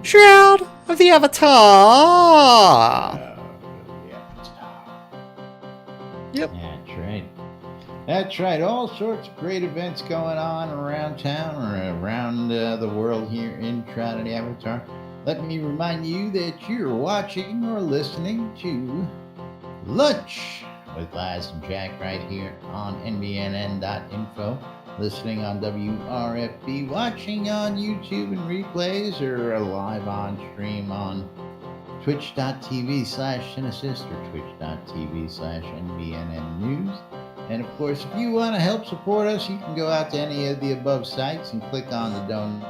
Shroud of the Avatar. Yep. That's right. All sorts of great events going on around town or around the world here in Shroud of the Avatar. Let me remind you that you're watching or listening to Lunch with Laz and Jack right here on nbnn.info, listening on WRFB, watching on YouTube and replays, or live on stream on twitch.tv/Cinesist or twitch.tv/NBNN News. And of course, if you want to help support us, you can go out to any of the above sites and click on the donate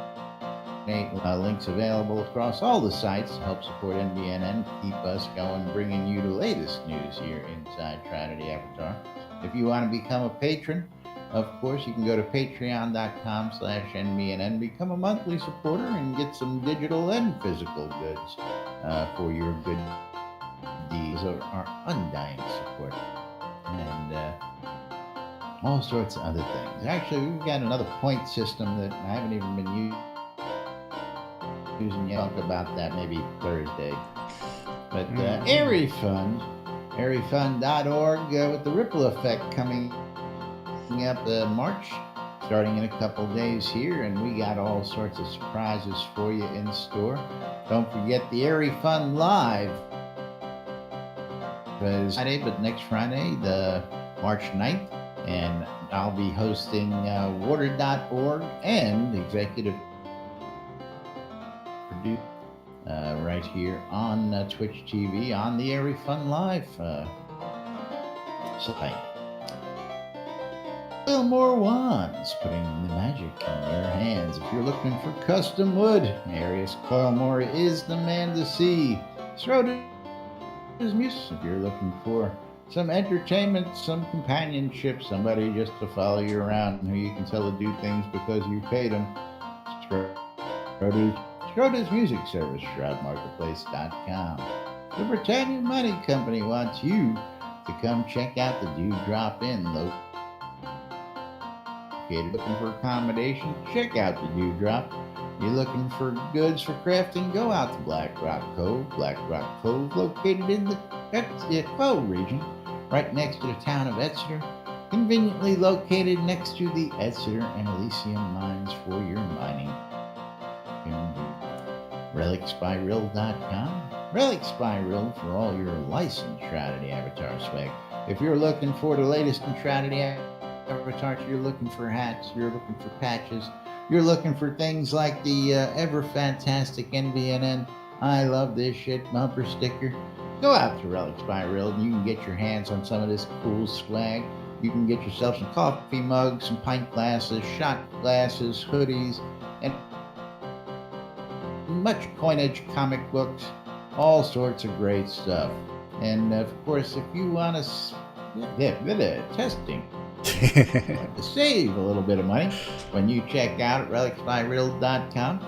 links available across all the sites to help support NBNN, keep us going, bringing you the latest news here inside Shroud of the Avatar. If you want to become a patron, of course, you can go to patreon.com/NBNN, become a monthly supporter, and get some digital and physical goods for your good deeds of our undying support. And all sorts of other things. Actually, we've got another point system that I haven't even been using yet. I'll talk about that maybe Thursday. But airyfund.org with the Ripple Effect coming up March, starting in a couple days here, and we got all sorts of surprises for you in store. Don't forget the Airy Fund Live. It's Friday, but next Friday, the March 9th, and I'll be hosting water.org and executive producer right here on Twitch TV on the Airy Fun Live site. More wands, putting the magic in your hands. If you're looking for custom wood, Arius Coilmore is the man to see. Shroud is music. If you're looking for some entertainment, some companionship, somebody just to follow you around who you can tell to do things because you paid them, Shroud is music service, shroudmarketplace.com. The Britannia Money Company wants you to come check out the Dewdrop Inn located. Looking for accommodation? Check out the Dewdrop. You're looking for goods for crafting? Go out to Black Rock Cove. Black Rock Cove, located in the Quo region, right next to the town of Exeter, conveniently located next to the Exeter and Elysium mines for your mining. RelicsByRill.com. Relics by Rill for all your licensed Shroud of the Avatar swag. If you're looking for the latest in Shroud of the Avatar, you're looking for hats, you're looking for patches, you're looking for things like the ever fantastic NBNN I love this shit bumper sticker, go out to Relics by Rill and you can get your hands on some of this cool swag. You can get yourself some coffee mugs, some pint glasses, shot glasses, hoodies, and much coinage, comic books, all sorts of great stuff. And of course, if you want to testing, to save a little bit of money when you check out at relicsbyreal.com,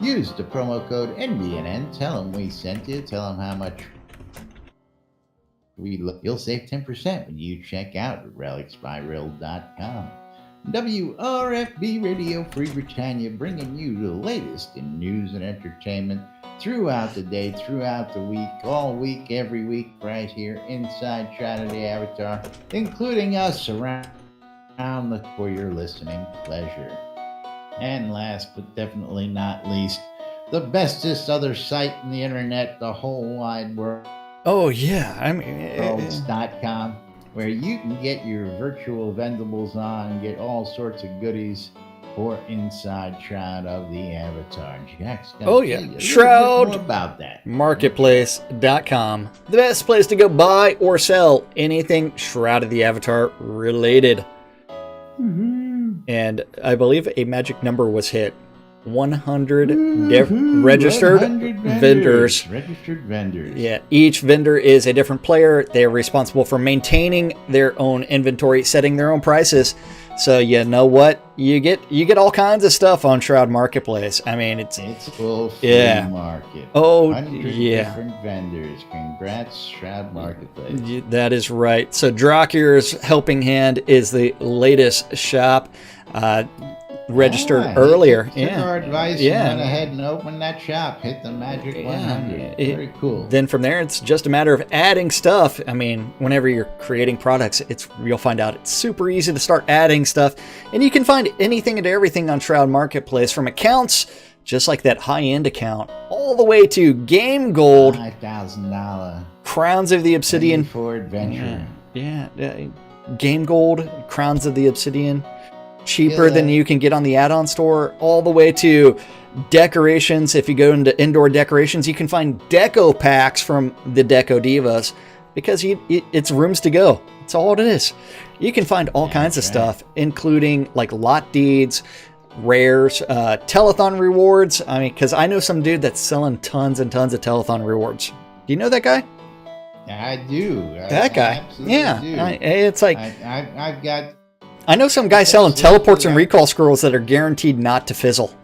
use the promo code NBNN. Tell them we sent you. Tell them how much you'll save 10% when you check out at relicsbyreal.com. WRFB Radio Free Britannia, bringing you the latest in news and entertainment throughout the day, throughout the week, all week, every week, right here inside Shroud of the Avatar, including us around for your listening pleasure. And last but definitely not least, the bestest other site in the internet, the whole wide world. Oh, yeah. I mean, worlds.com, where you can get your virtual vendables on and get all sorts of goodies for inside Shroud of the Avatar. Jack's gonna tell you a little Shroud bit more about that. Marketplace.com, the best place to go buy or sell anything Shroud of the Avatar related. Mm-hmm. And I believe a magic number was hit. 100 registered 100 vendors. Registered vendors. Yeah, each vendor is a different player. They are responsible for maintaining their own inventory, setting their own prices. So you know what? You get all kinds of stuff on Shroud Marketplace. I mean, it's full flea market. Oh, 100 yeah. different vendors. Congrats, Shroud Marketplace. That is right. So Drakir's Helping Hand is the latest shop. Registered earlier. Took our advice and went ahead and opened that shop. Hit the magic 100. Very cool. Then from there, it's just a matter of adding stuff. I mean, whenever you're creating products, you'll find out it's super easy to start adding stuff. And you can find anything and everything on Shroud Marketplace, from accounts, just like that high-end account, all the way to game gold. $5,000. Crowns of the Obsidian. For adventure. Yeah. Game gold, Crowns of the Obsidian. Cheaper than you can get on the add-on store, all the way to decorations. If you go into indoor decorations, you can find deco packs from the Deco Divas, because it's rooms to go. That's all it is. You can find all kinds of stuff, including like lot deeds, rares, telethon rewards. I mean, because I know some dude that's selling tons and tons of telethon rewards. Do you know that guy? I do. That guy. Yeah. Do. It's like I've got. I know some guy selling teleports and recall scrolls that are guaranteed not to fizzle.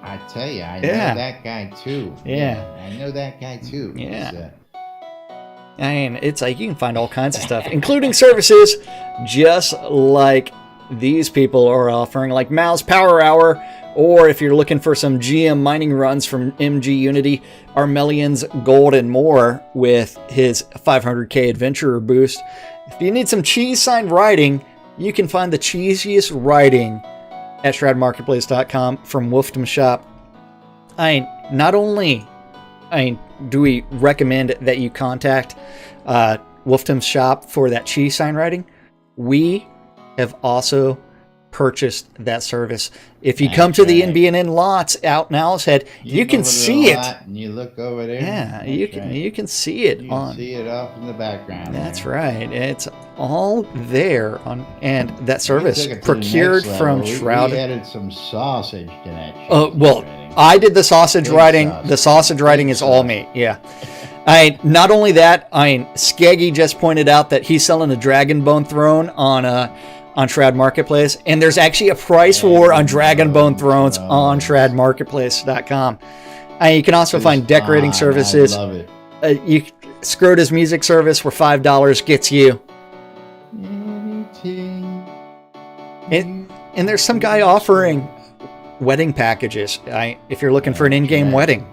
I tell you, I know that guy too. Yeah. I know that guy too. Yeah. I mean, it's like you can find all kinds of stuff, including services just like these people are offering, like Mal's Power Hour, or if you're looking for some GM mining runs from MG Unity, Armelian's Gold and more with his 500k Adventurer boost. If you need some cheese sign writing, you can find the cheesiest writing at shroudmarketplace.com from Wolfdom Shop. Not only do we recommend that you contact Wolfdom Shop for that cheese sign writing, we have also purchased that service. If you come to the NBNN lots out in Owl's Head, you can see it. And you look over there. Yeah, you can see it. You can see it off in the background. That's right. It's all there and that service procured from Shroud. We added some sausage to that. I did the sausage writing. The sausage writing is all me. Yeah. Not only that, Skeggy just pointed out that he's selling a Dragon Bone Throne on Shroud Marketplace, and there's actually a price war on Dragon Bone Thrones on shroudmarketplace.com. You can also find decorating services. I love it. Scrota's music service, where $5 gets you. And there's some guy offering wedding packages. If you're looking for an in-game wedding,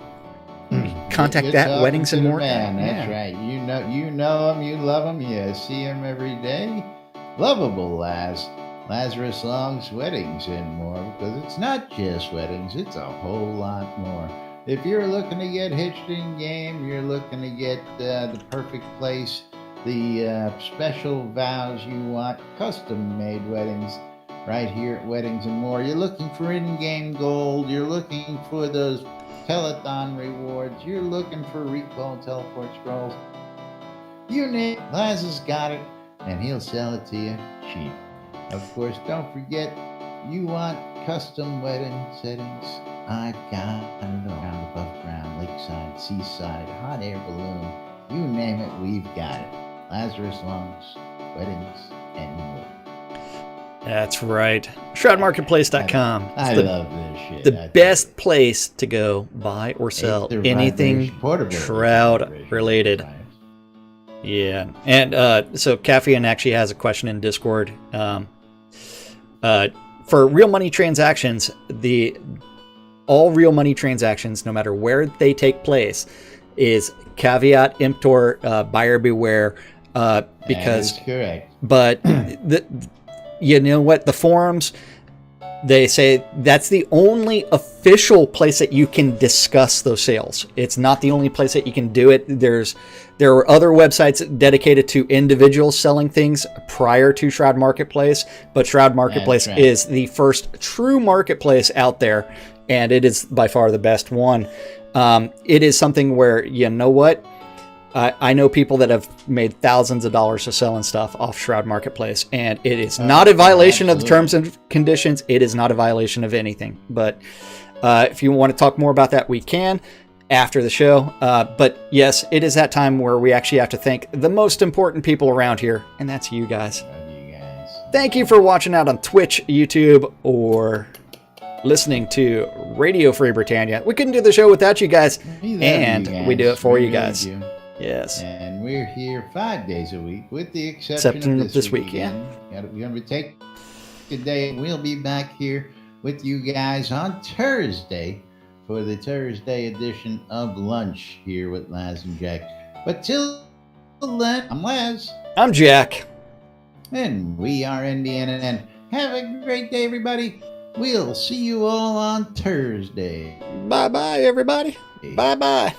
contact that Weddings and More. That's right. You know him, you love him, you see him every day. Lovable Lazarus Long's Weddings and More, because it's not just weddings, it's a whole lot more. If you're looking to get hitched in game, you're looking to get the perfect place, the special vows you want, custom-made weddings right here at Weddings and More. You're looking for in-game gold, you're looking for those telethon rewards, you're looking for recall and teleport scrolls. You name it, Laz has got it. and he'll sell it to you cheap. Of course, don't forget, you want custom wedding settings? I've got it around, above ground, lakeside, seaside, hot air balloon, you name it, we've got it. Lazarus Lungs, weddings, and more. That's right. ShroudMarketplace.com. I love this shit. The best place to go buy or sell anything Shroud related. Yeah. And so Caffeine actually has a question in Discord. For real money transactions, all real money transactions, no matter where they take place, is caveat emptor, buyer beware. Because that is correct. But you know what? The forums, they say that's the only official place that you can discuss those sales. It's not the only place that you can do it. There are other websites dedicated to individuals selling things prior to Shroud Marketplace, but Shroud Marketplace is the first true marketplace out there, and it is by far the best one. It is something where, you know what? I know people that have made thousands of dollars of selling stuff off Shroud Marketplace, and it is not a violation of the terms and conditions. It is not a violation of anything. But if you want to talk more about that, we can after the show. But yes, it is that time where we actually have to thank the most important people around here, and that's you guys. Love you guys. Thank you for watching out on Twitch, YouTube, or listening to Radio Free Britannia. We couldn't do the show without you guys, and we do it for you guys. Yes. And we're here 5 days a week, with the exception of this week. Yeah. We're going to take a day. We'll be back here with you guys on Thursday for the Thursday edition of Lunch here with Laz and Jack. But till then, I'm Laz. I'm Jack. And we are Indiana. And have a great day, everybody. We'll see you all on Thursday. Bye-bye, everybody. Bye-bye.